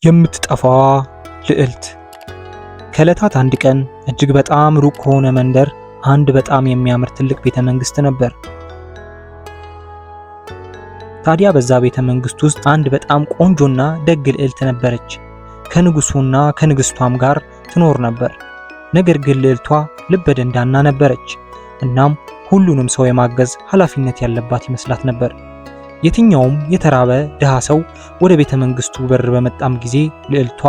የምትጠፋዋ ልዕልት። ከዕለታት አንድ ቀን እጅግ በጣም ሩቅ ከሆነ መንደር አንድ በጣም የሚያምር ትልቅ ቤተ መንግስት ነበር። ታዲያ በዛ ቤተ መንግስት ውስጥ አንድ በጣም ቆንጆና ደግ ልዕልት ነበረች። ከንጉሱና ከንግስቷም ጋር ትኖር ነበር። ነገር ግን ልዕልቷ ልበ ደንዳና ነበረች። እናም ሁሉንም ሰው የማገዝ ኃላፊነት ያለባት ይመስላት ነበር። የትኛውም የተራበ ድሃ ሰው ወደ ቤተ መንግስቱ በር በመጣም ጊዜ ልዕልቷ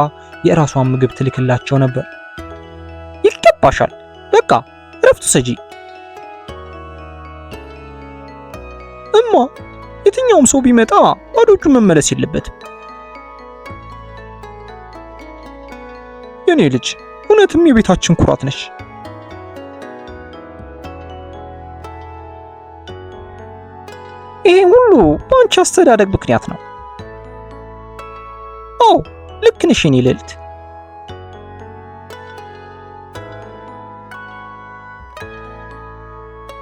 የራሷን ምግብ ትልክላቸው ነበር። ይገባሻል፣ በቃ እረፍት ሰጂ። እማ፣ የትኛውም ሰው ቢመጣ ባዶ እጁን መመለስ የለበትም። የኔ ልጅ እውነትም የቤታችን ኩራት ነሽ። ይሄ ሁሉ በአንቺ አስተዳደግ ምክንያት ነው። አዎ ልክ ነሽ የኔ ልዕልት።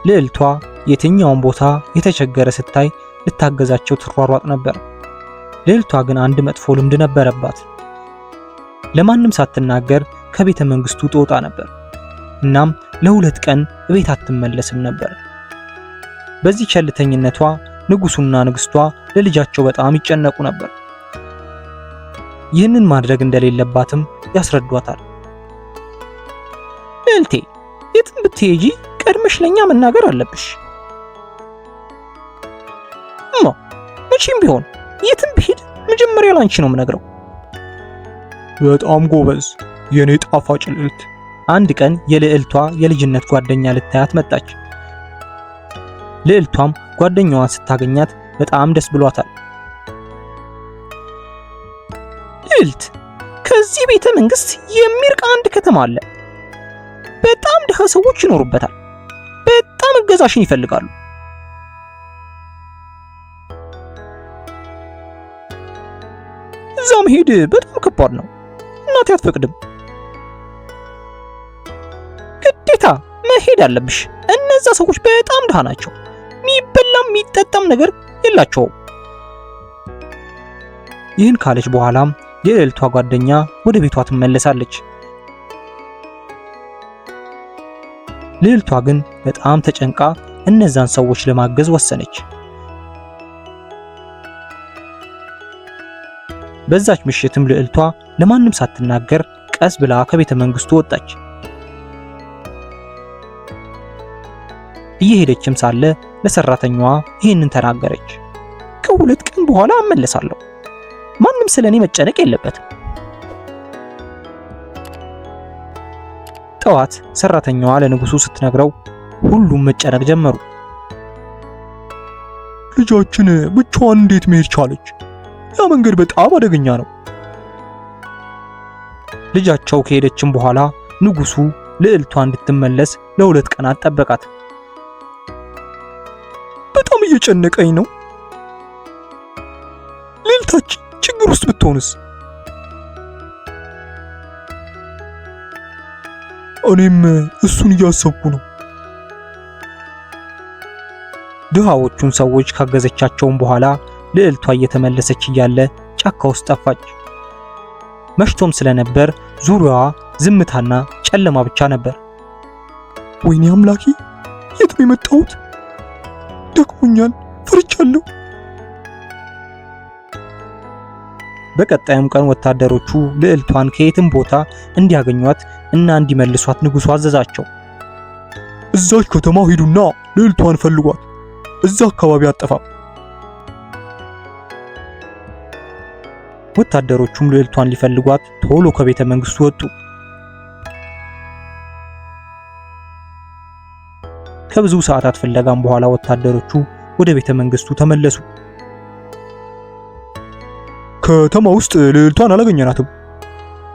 ልዕልቷ የትኛውን ቦታ የተቸገረ ስታይ ልታገዛቸው ትሯሯጥ ነበር። ልዕልቷ ግን አንድ መጥፎ ልምድ ነበረባት። ለማንም ሳትናገር ከቤተ መንግስቱ ትወጣ ነበር። እናም ለ2 ቀን ቤት አትመለስም ነበር። በዚህ ቸልተኝነቷ ንጉሱና ንግስቷ ለልጃቸው በጣም ይጨነቁ ነበር። ይህንን ማድረግ እንደሌለባትም ያስረዷታል። ልዕልቴ፣ የትም ብትሄጂ ቀድመሽ ለኛ መናገር አለብሽ። እማ፣ መቼም ቢሆን የትም ብሄድ መጀመሪያ ላንቺ ነው የምነግረው። በጣም ጎበዝ የኔ ጣፋጭ ልዕልት። አንድ ቀን የልዕልቷ የልጅነት ጓደኛ ልታያት መጣች። ልዕልቷም ጓደኛዋን ስታገኛት በጣም ደስ ብሏታል። ልዕልት፣ ከዚህ ቤተ መንግስት የሚርቅ አንድ ከተማ አለ። በጣም ድሃ ሰዎች ይኖሩበታል። በጣም እገዛሽን ይፈልጋሉ። እዛ መሄድ በጣም ከባድ ነው። እናቴ አትፈቅድም። ግዴታ መሄድ አለብሽ። እነዛ ሰዎች በጣም ድሃ ናቸው። የሚበላም የሚጠጣም ነገር የላቸውም። ይህን ካለች በኋላም የልዕልቷ ጓደኛ ወደ ቤቷ ትመለሳለች። ልዕልቷ ግን በጣም ተጨንቃ እነዛን ሰዎች ለማገዝ ወሰነች። በዛች ምሽትም ልዕልቷ ለማንም ሳትናገር ቀስ ብላ ከቤተ መንግስቱ ወጣች። እየሄደችም ሳለ ለሰራተኛዋ ይህንን ተናገረች። ከ2 ቀን በኋላ እመለሳለሁ። ማንም ስለኔ መጨነቅ የለበትም። ጠዋት ሰራተኛዋ ለንጉሱ ስትነግረው ሁሉም መጨነቅ ጀመሩ። ልጃችን ብቻዋን እንዴት መሄድ ቻለች? ያ መንገድ በጣም አደገኛ ነው። ልጃቸው ከሄደችም በኋላ ንጉሱ ልዕልቷ እንድትመለስ ለ2 ቀናት ጠበቃት። በጣም እየጨነቀኝ ነው። ልዕልታችን ችግር ውስጥ ብትሆንስ? እኔም እሱን እያሰብኩ ነው። ድሃዎቹን ሰዎች ካገዘቻቸውም በኋላ ልዕልቷ እየተመለሰች እያለ ጫካ ውስጥ ጠፋች። መሽቶም ስለነበር ዙሪያዋ ዝምታና ጨለማ ብቻ ነበር። ወይኔ አምላኬ፣ የት ነው የመጣሁት? ደክሞኛል፣ ፈርቻለሁ። በቀጣዩም ቀን ወታደሮቹ ልዕልቷን ከየትም ቦታ እንዲያገኟት እና እንዲመልሷት ንጉሱ አዘዛቸው። እዛች ከተማ ሂዱና ልዕልቷን ፈልጓት፣ እዛ አካባቢ አጠፋም። ወታደሮቹም ልዕልቷን ሊፈልጓት ቶሎ ከቤተ መንግስቱ ወጡ። ከብዙ ሰዓታት ፍለጋም በኋላ ወታደሮቹ ወደ ቤተ መንግስቱ ተመለሱ። ከተማ ውስጥ ልዕልቷን አላገኘናትም።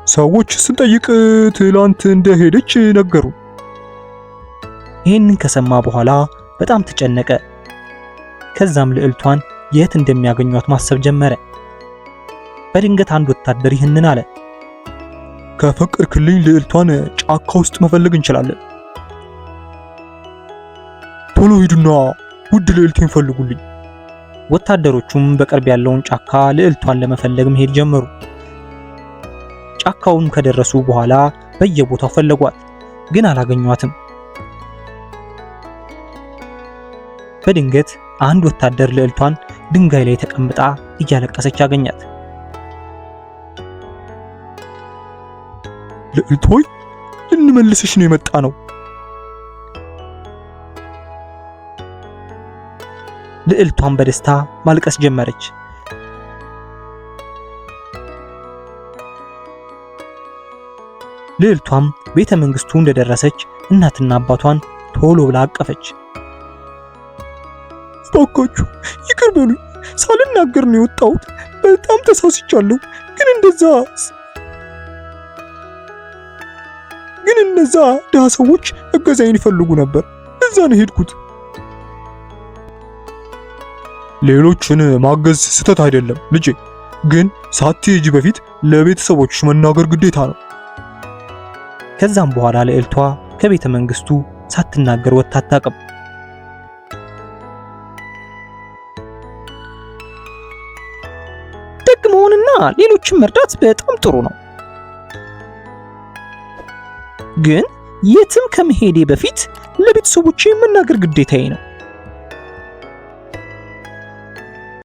ሰዎች ስንጠይቅ ትላንት እንደሄደች ነገሩ። ይህንን ከሰማ በኋላ በጣም ተጨነቀ። ከዛም ልዕልቷን የት እንደሚያገኟት ማሰብ ጀመረ። በድንገት አንድ ወታደር ይህንን አለ። ከፈቀድክልኝ ልዕልቷን ጫካ ውስጥ መፈለግ እንችላለን። ቶሎ ሂዱና ውድ ልዕልቴን ፈልጉልኝ። ወታደሮቹም በቅርብ ያለውን ጫካ ልዕልቷን ለመፈለግ መሄድ ጀመሩ። ጫካውን ከደረሱ በኋላ በየቦታው ፈለጓት፣ ግን አላገኟትም። በድንገት አንድ ወታደር ልዕልቷን ድንጋይ ላይ ተቀምጣ እያለቀሰች አገኛት። ልዕልት ሆይ ልንመልስሽ ነው የመጣ ነው። ልዕልቷን በደስታ ማልቀስ ጀመረች። ልዕልቷም ቤተ መንግስቱ እንደደረሰች እናትና አባቷን ቶሎ ብላ አቀፈች። እባካችሁ ይቅር በሉኝ፣ ሳልናገር ነው የወጣሁት። በጣም ተሳስቻለሁ። ግን እነዛ ድሃ ሰዎች እገዛዬን ይፈልጉ ነበር። እዛ ነው ሄድኩት። ሌሎችን ማገዝ ስህተት አይደለም ልጄ፣ ግን ሳትሄጂ በፊት ለቤተሰቦችሽ መናገር ግዴታ ነው። ከዛም በኋላ ልዕልቷ ከቤተ መንግስቱ ሳትናገር ወጥታ አታውቅም። ደግ መሆንና ሌሎችን መርዳት በጣም ጥሩ ነው፣ ግን የትም ከመሄዴ በፊት ለቤተሰቦቼ መናገር ግዴታዬ ነው